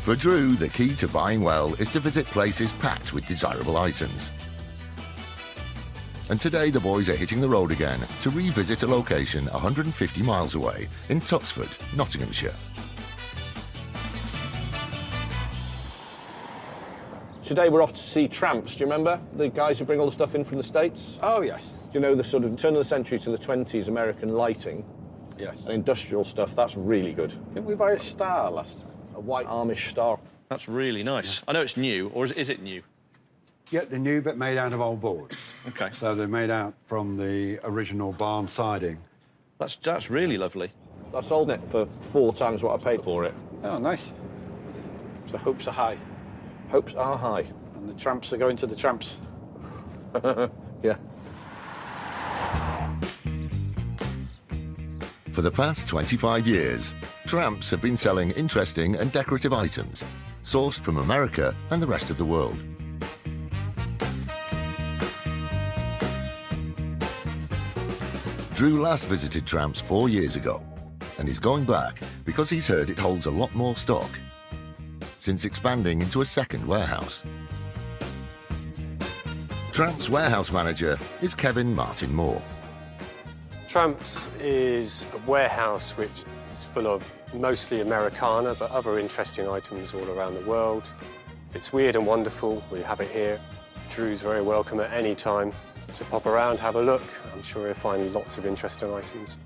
For Drew, the key to buying well is to visit places packed with desirable items. And today the boys are hitting the road again to revisit a location 150 miles away in Tuxford, Nottinghamshire. Today we're off to see Tramps. Do you remember the guys who bring all the stuff in from the States? Oh, yes. Do you know the sort of turn of the century to the 20s American lighting Yes. and industrial stuff? That's really good. Didn't we buy a star last time? A white Amish star. That's really nice. I know it's new, or is it new? Yeah, they're new but made out of old boards. Okay. So they're made out from the original barn siding. That's really lovely. I sold it for 4 times what I paid for it. Oh, nice. So hopes are high. Hopes are high. And the tramps are going to the tramps. Yeah. For the past 25 years, Tramps have been selling interesting and decorative items, sourced from America and the rest of the world. Drew last visited Tramps 4 years ago, and he's going back because he's heard it holds a lot more stock, since expanding into a second warehouse. Tramps warehouse manager is Kevin Martin Moore. Tramps is a warehouse which is full of mostly Americana, but other interesting items all around the world. It's weird and wonderful. We have it here. Drew's very welcome at any time to pop around, have a look. I'm sure he'll find lots of interesting items.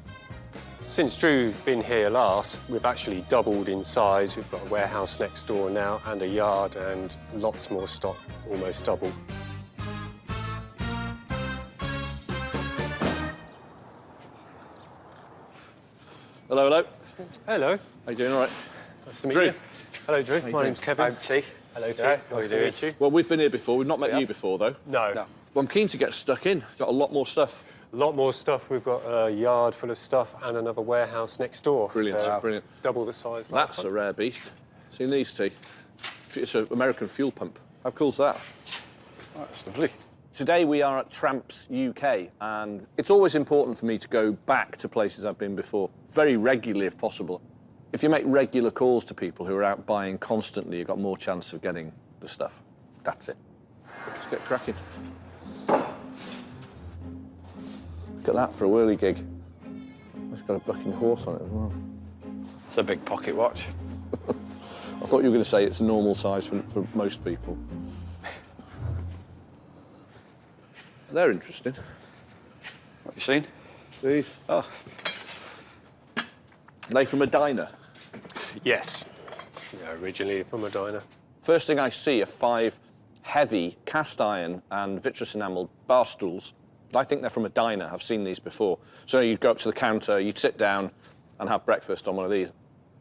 Since Drew's been here last, we've actually doubled in size. We've got a warehouse next door now and a yard and lots more stock, almost double. Hello, hello. Hello. How you doing? All right. Nice to meet Drew. you. Hello, Drew. My name's Kevin. I'm T. Hello, T. Yeah, Nice to meet you. Well, we've been here before. We've not met Yeah. you before, though. No. No. Well, I'm keen to get stuck in. Got a lot more stuff. A lot more stuff. We've got a yard full of stuff and another warehouse next door. Brilliant, So brilliant. Double the size. That's a rare beast. Seen these, T? It's an American fuel pump. How cool's that? Oh, that's lovely. Today we are at Tramps UK, and it's always important for me to go back to places I've been before, very regularly if possible. If you make regular calls to people who are out buying constantly, you've got more chance of getting the stuff. That's it. Let's get cracking. Look at that for a whirly gig. It's got a bucking horse on it as well. It's a big pocket watch. I thought you were going to say it's a normal size for most people. They're interesting. What have you seen? These. Oh, Are they from a diner? Yes. Yeah, originally from a diner. First thing I see are 5 heavy cast iron and vitreous enamelled bar stools. I think they're from a diner. I've seen these before. So you'd go up to the counter, you'd sit down and have breakfast on one of these.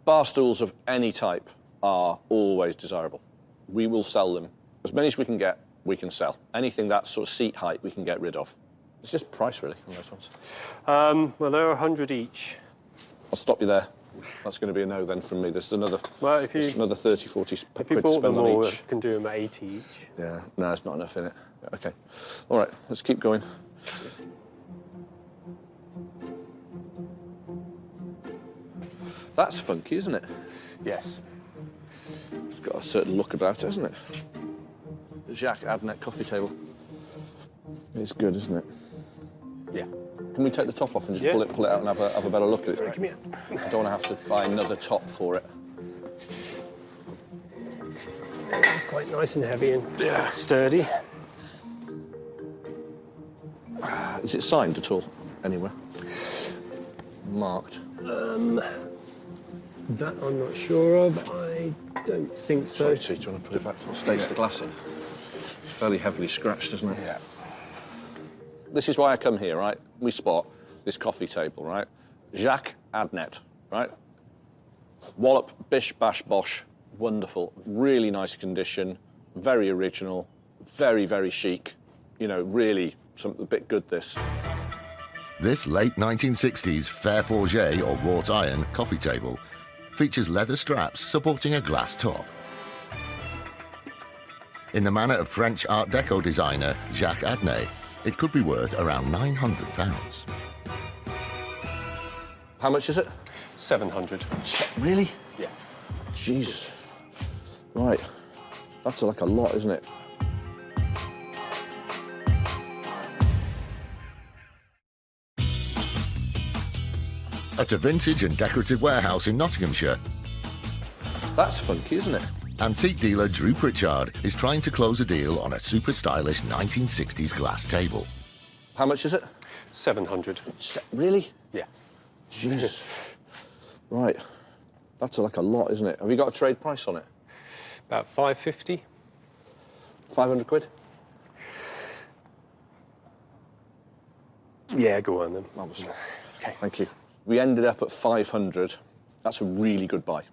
Bar stools of any type are always desirable. We will sell them. As many as we can get, we can sell. Anything that sort of seat height, we can get rid of. It's just price, really, on those ones. Well, they're 100 each. I'll stop you there. That's going to be a no then from me. There's another, Well, if there's you another 30, 40 if quid you to bought spend them on all, each. you can do them at 80 each. Yeah, no, it's not enough in it. OK. All right, let's keep going. That's funky, isn't it? Yes. It's got a certain look about it, hasn't it? The Jacques Adnet coffee table. It's good, isn't it? Yeah. Can we take the top off and just Yeah. pull it out and have a better look at it? Come here. I don't want to have to buy another top for it. It's quite nice and heavy and sturdy. Is it signed at all, anywhere? Marked? That I'm not sure of. I don't think so. Sorry, do you want to put it back to stays the glass in? It's fairly heavily scratched, isn't it? yeah. This is why I come here, right? We spot this coffee table, right? Jacques Adnet, right? Wallop, bish, bash, bosh. Wonderful. Really nice condition. Very original. Very, very chic. You know, really something a bit good, this. This late 1960s Fer Forget or wrought iron coffee table features leather straps supporting a glass top. In the manner of French Art Deco designer Jacques Adnet, it could be worth around £900. How much is it? 700. Really? Yeah. Jesus. Right, that's like a lot, isn't it? At a vintage and decorative warehouse in Nottinghamshire, That's funky, isn't it? antique dealer Drew Pritchard is trying to close a deal on a super stylish 1960s glass table. How much is it? 700. Really? Yeah. Jesus. Right, that's like a lot, isn't it? Have you got a trade price on it? About 550. 500 quid? Yeah, go on then. Obviously. Okay. Thank you. We ended up at 500. That's a really good buy.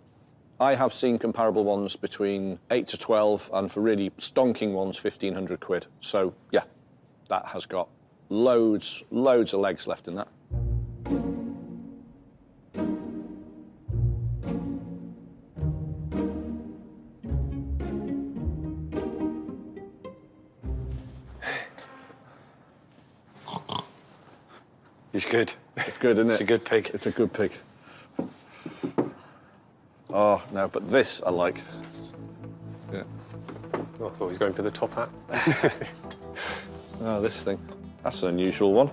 I have seen comparable ones between 8 to 12, and for really stonking ones, 1,500 quid. So, yeah, that has got loads of legs left in that. He's good. It's good, isn't it? It's a good pig. It's a good pig. Oh, no, but this I like. Yeah. Oh, I thought he was going for the top hat. Oh, this thing. That's an unusual one.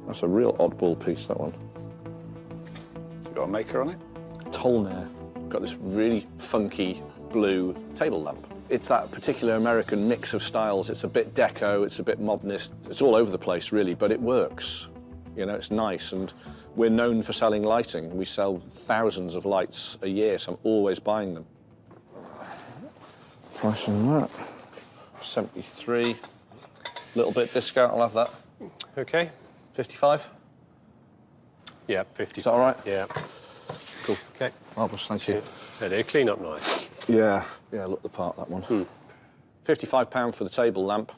That's a real oddball piece, that one. It's got a maker on it. Tolnair. Got this really funky blue table lamp. It's that particular American mix of styles. It's a bit deco, it's a bit modernist. It's all over the place, really, but it works. You know, it's nice, and we're known for selling lighting. We sell thousands of lights a year, so I'm always buying them. Price on that, 73. Little bit discount, I'll have that. Okay. 55? Yeah, 50. Is that all right? Yeah. Cool. Okay. Marvellous, thank you. Yeah, they clean up nice. Yeah, look the part, that one. £55 for the table lamp.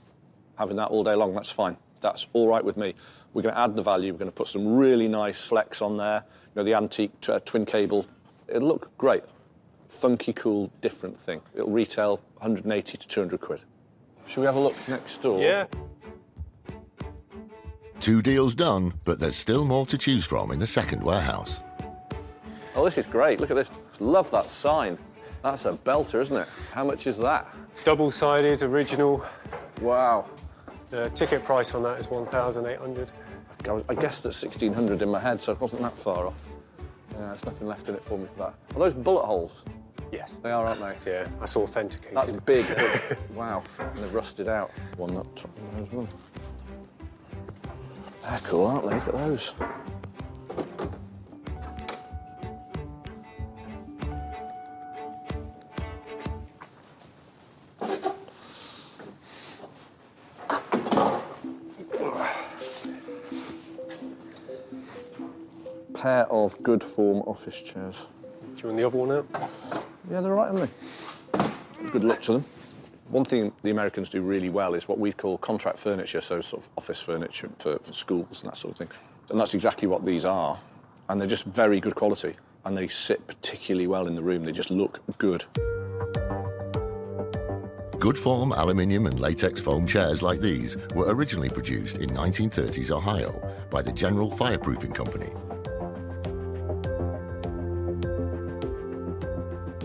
Having that all day long, that's fine. That's all right with me. We're going to add the value. We're going to put some really nice flex on there. You know, the antique twin cable. It'll look great. Funky, cool, different thing. It'll retail 180 to 200 quid. Should we have a look next door? Yeah. 2 deals done, but there's still more to choose from in the second warehouse. Oh, this is great. Look at this. Love that sign. That's a belter, isn't it? How much is that? Double-sided, original. Wow. The ticket price on that is 1,800. I guessed at 1,600 in my head, so it wasn't that far off. Yeah, there's nothing left in it for me for that. Are those bullet holes? Yes. They are, aren't they? Yeah, that's authenticated. That's big. Wow. And they've rusted out. One up top of there as well. They're cool, aren't they? Look at those. Pair of good form office chairs. Do you want the other one out? Yeah, they're right, aren't they? Good luck to them. One thing the Americans do really well is what we call contract furniture, so sort of office furniture for schools and that sort of thing. And that's exactly what these are. And they're just very good quality. And they sit particularly well in the room. They just look good. Good form aluminium and latex foam chairs like these were originally produced in 1930s Ohio by the General Fireproofing Company.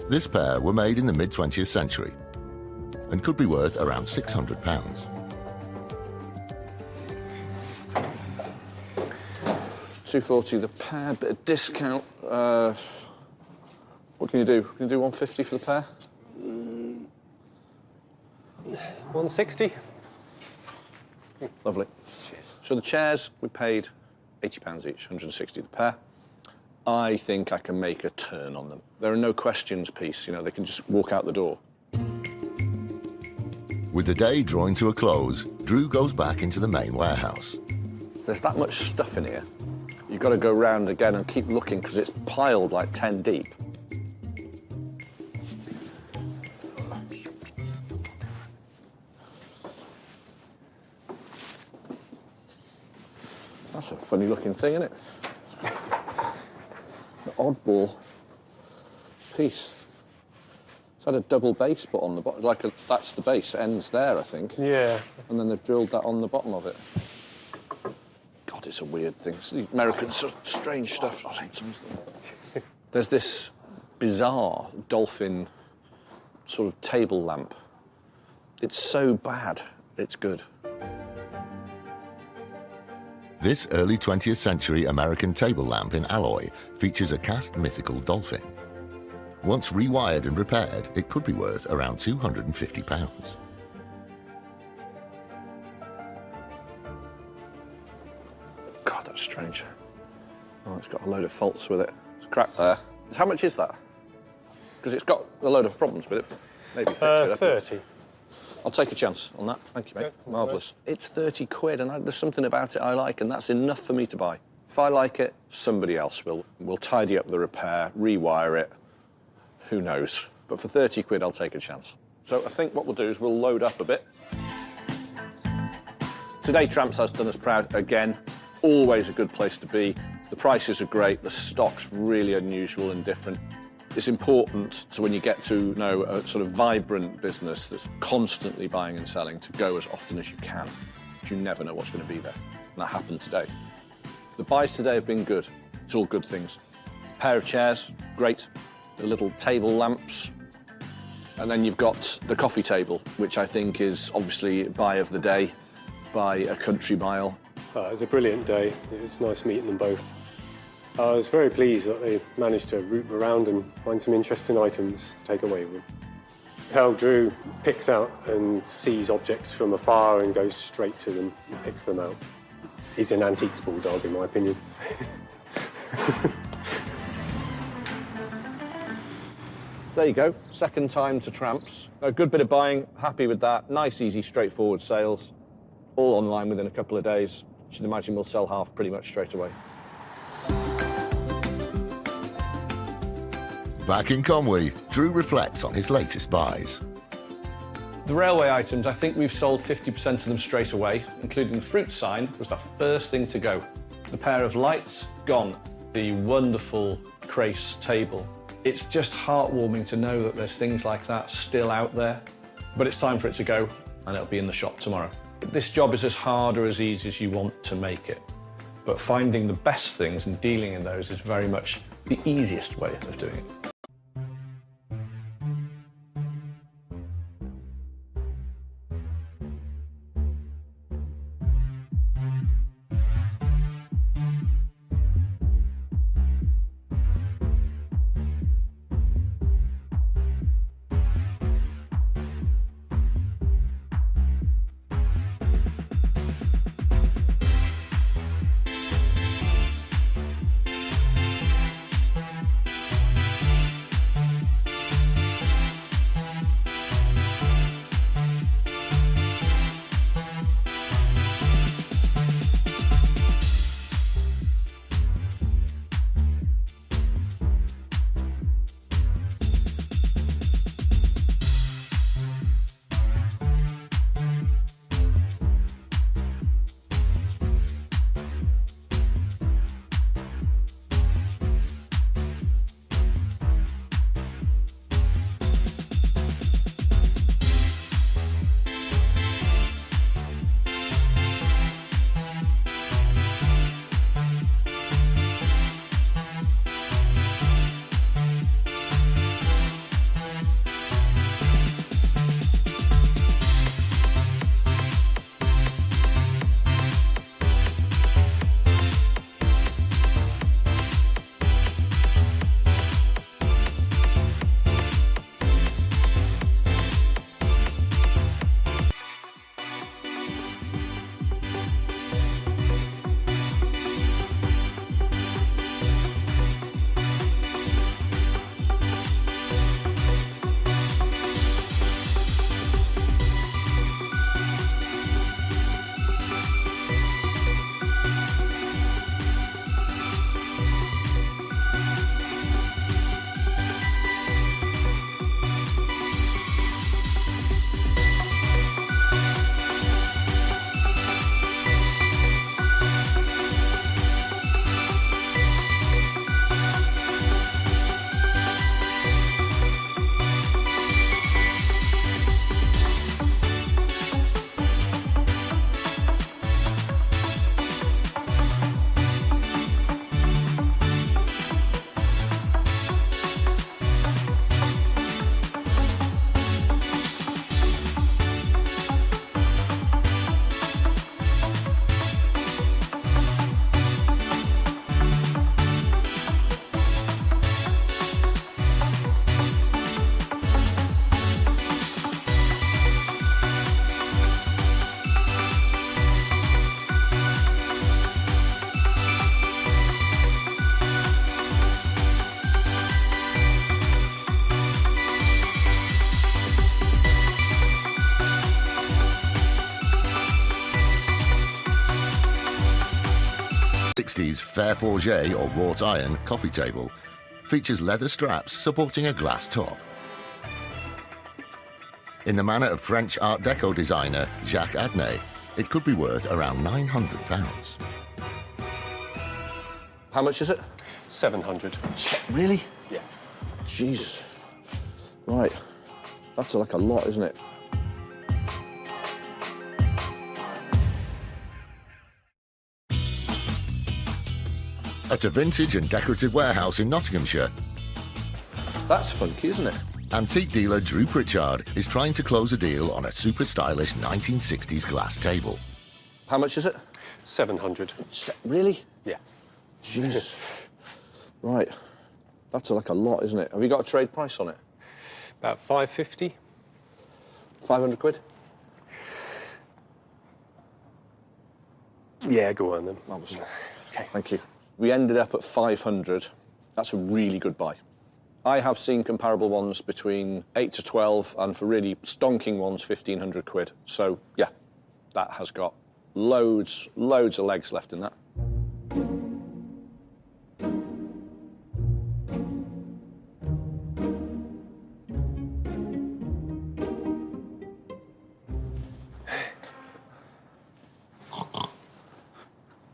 This pair were made in the mid-20th century and could be worth around £600. £240 the pair, bit of discount. What can you do? Can you do 150 for the pair? 160. Lovely. Cheers. So the chairs, we paid £80 each, 160 the pair. I think I can make a turn on them. There are no questions piece, you know, they can just walk out the door. With the day drawing to a close, Drew goes back into the main warehouse. There's that much stuff in here. You've got to go round again and keep looking because it's piled like 10 deep. That's a funny looking thing, isn't it? An oddball piece. It's had a double base put on the bottom, that's the base, it ends there, I think. Yeah. And then they've drilled that on the bottom of it. God, it's a weird thing. The Americans are strange stuff sometimes. There's this bizarre dolphin sort of table lamp. It's so bad, it's good. This early 20th century American table lamp in alloy features a cast mythical dolphin. Once rewired and repaired, it could be worth around £250. God, that's strange. Oh, it's got a load of faults with it. It's cracked there. How much is that? Because it's got a load of problems with it. Maybe fix it. 30. I'll take a chance on that. Thank you, mate. Okay, Marvellous. It's 30 quid, and there's something about it I like, and that's enough for me to buy. If I like it, somebody else will tidy up the repair, rewire it. Who knows? But for 30 quid, I'll take a chance. So I think what we'll do is we'll load up a bit. Today, Tramps has done us proud again. Always a good place to be. The prices are great. The stock's really unusual and different. It's important to, when you get to know a sort of vibrant business that's constantly buying and selling, to go as often as you can. You never know what's going to be there. And that happened today. The buys today have been good. It's all good things. Pair of chairs, great. The little table lamps. And then you've got the coffee table, which I think is obviously buy of the day by a country mile. It was a brilliant day. It was nice meeting them both. I was very pleased that they managed to root around and find some interesting items to take away with them. How Drew picks out and sees objects from afar and goes straight to them and picks them out. He's an antiques bulldog, in my opinion. There you go, second time to Tramps. A good bit of buying, happy with that. Nice, easy, straightforward sales. All online within a couple of days. You should imagine we'll sell half pretty much straight away. Back in Conwy, Drew reflects on his latest buys. The railway items, I think we've sold 50% of them straight away, including the fruit sign was the first thing to go. The pair of lights, gone. The wonderful Crace table. It's just heartwarming to know that there's things like that still out there, but it's time for it to go, and it'll be in the shop tomorrow. This job is as hard or as easy as you want to make it, but finding the best things and dealing in those is very much the easiest way of doing it. 1960s Fer Forget or wrought iron coffee table features leather straps supporting a glass top. In the manner of French Art Deco designer Jacques Adnet, it could be worth around £900. How much is it? 700. Really? Yeah. Jesus. Right. That's like a lot, isn't it? At a vintage and decorative warehouse in Nottinghamshire, That's funky, isn't it? antique dealer Drew Pritchard is trying to close a deal on a super stylish 1960s glass table. How much is it? 700. Really? Yeah. Jesus. Right. That's like a lot, isn't it? Have you got a trade price on it? About 550. 500 quid? Yeah, go on then. Obviously. Okay. Thank you. We ended up at 500. That's a really good buy. I have seen comparable ones between 8 to 12, and for really stonking ones, 1,500 quid. So, yeah, that has got loads of legs left in that.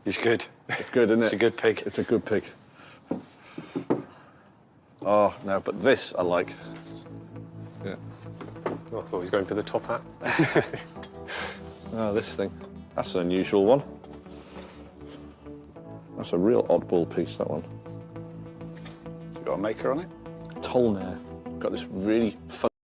He's good. It's good, isn't it? It's a good pig. It's a good pig. Oh, no, but this I like. Yeah. Oh, I thought he was going for the top hat. Oh, this thing. That's an unusual one. That's a real oddball piece, that one. Has it got a maker on it? Tolnair. Got this really fun